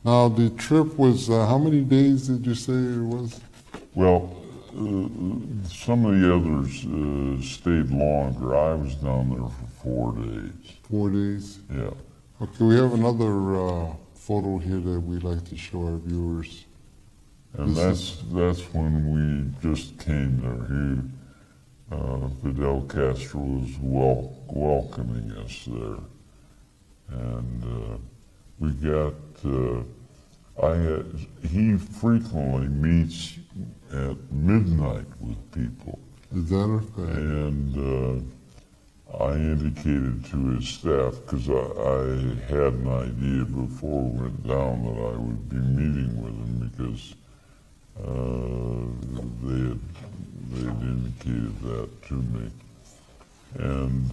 Now, the trip was, how many days did you say it was? Well, some of the others stayed longer. I was down there for 4 days. 4 days? Yeah. Okay, we have another photo here that we'd like to show our viewers. And that's when we just came there. Fidel Castro was welcoming us there. And we got, he frequently meets at midnight with people. Is that a fact? And I indicated to his staff, because I had an idea before we went down that I would be meeting with him, because they had indicated that to me. And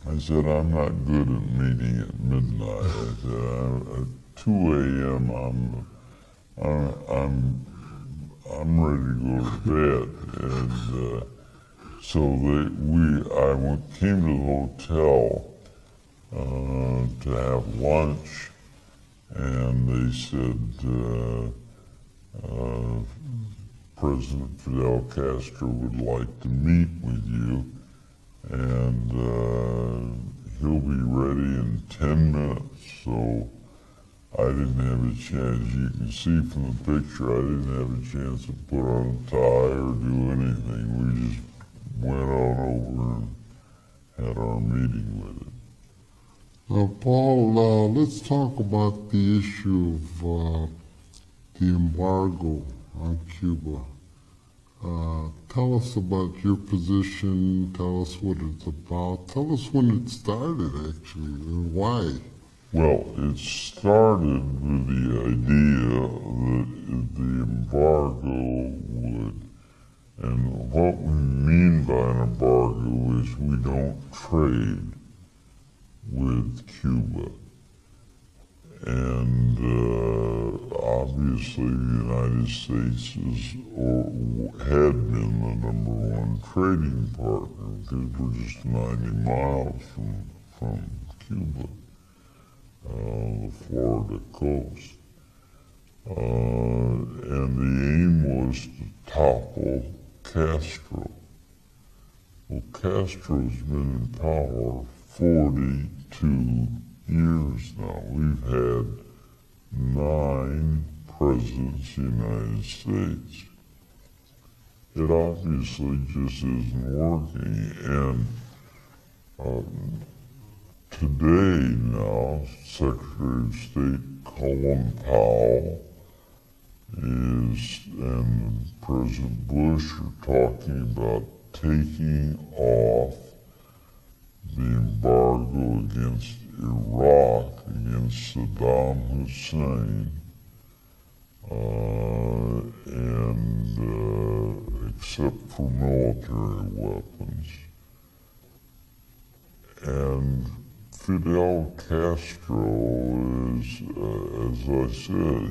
I said, I'm not good at meeting at midnight. I said, at 2 a.m. I'm ready to go to bed. And so I came to the hotel to have lunch, and they said, President Fidel Castro would like to meet with you, and he'll be ready in 10 minutes. So I didn't have a chance. You can see from the picture, I didn't have a chance to put on a tie or do anything. We just went on over and had our meeting with him. Paul, let's talk about the issue of the embargo on Cuba. Tell us about your position, tell us what it's about, tell us when it started actually, and why. Well, it started with the idea that the embargo would, and what we mean by an embargo is we don't trade with Cuba. And obviously the United States had been the #1 trading partner, because we're just 90 miles from Cuba, the Florida coast. And the aim was to topple Castro. Well, Castro's been in power 42 years now. We've had 9 presidents of the United States. It obviously just isn't working. And today now, Secretary of State Colin Powell and President Bush are talking about taking off the embargo against Iraq, against Saddam Hussein, except for military weapons. And Fidel Castro is, as I said,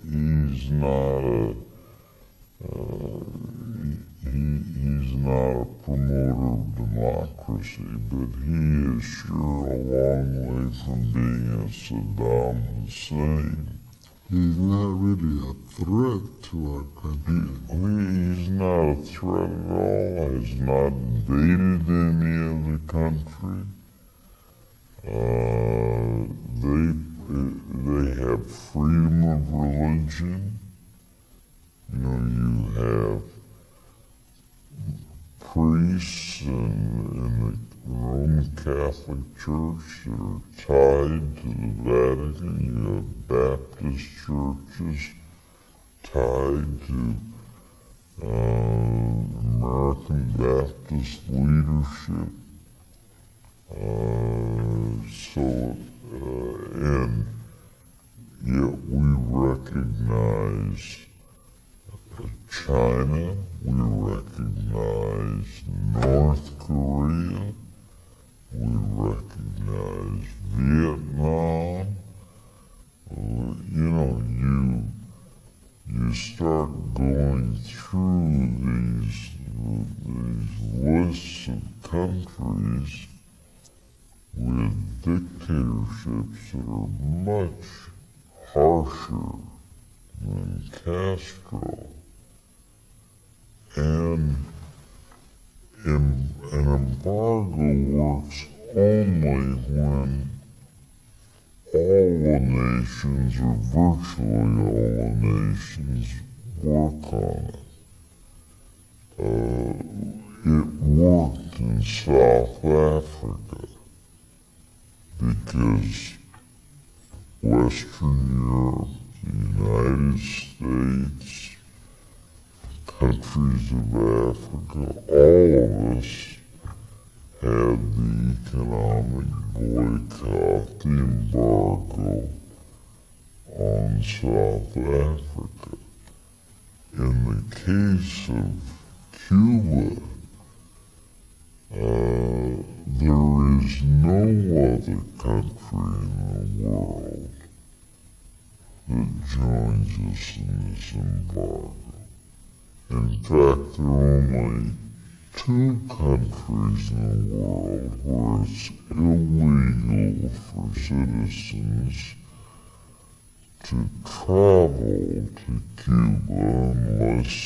he's not a promoter of democracy, but he is sure a long way from being a Saddam Hussein. He's not really a threat to our country. He's not a threat at all. He's not invaded any other country. They have freedom of religion. You have priests in the Roman Catholic Church that are tied to the Vatican. You have Baptist churches tied to American Baptist leadership. And yet we recognize China, we recognize North Korea, we recognize Vietnam. You start going through these lists of countries with dictatorships dictatorships that are much harsher than Castro. And an embargo works only when all the nations, or virtually all the nations, work on it. It worked in South Africa because Western Europe, the United States, countries of Africa, all of us had the economic boycott, the embargo on South Africa. In the case of Cuba, there is no other country in the world that joins us in this embargo. In fact, there are only 2 countries in the world where it's illegal for citizens to travel to Cuba unless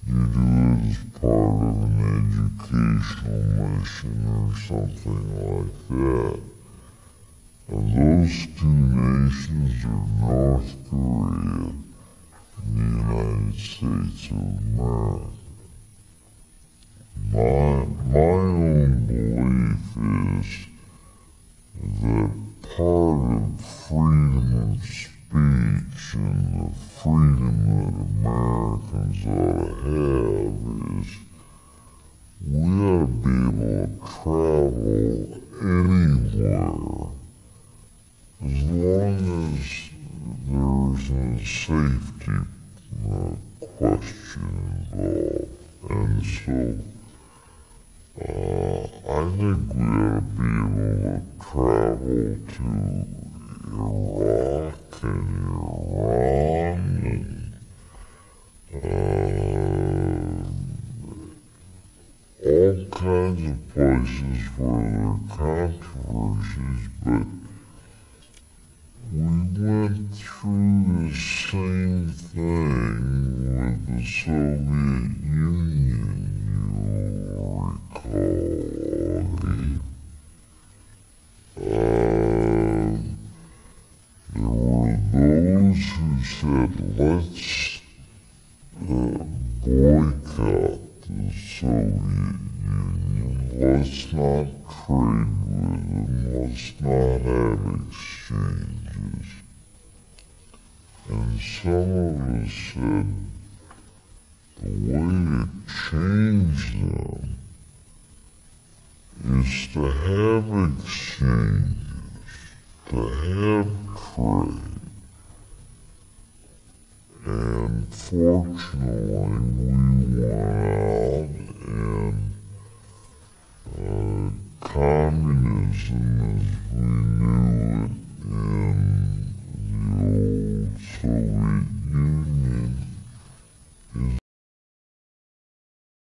you do it as part of an educational mission or something like that. And those 2 nations are North Korea and the United States of America. My own belief is that part of freedom of speech and the freedom that Americans ought to have is we ought to be able to travel anywhere as long as there isn't a safety question involved. And so I think we ought to be able to travel to Iraq and Iran and all kinds of places where there are controversies, but we went through the same thing with the Soviet Union, you will recall. There were those who said, let's boycott the Soviet Union, let's not trade with them, let's not have exchanges. And some of us said, the way to change them is to have exchanges, to have trade. And fortunately, we won out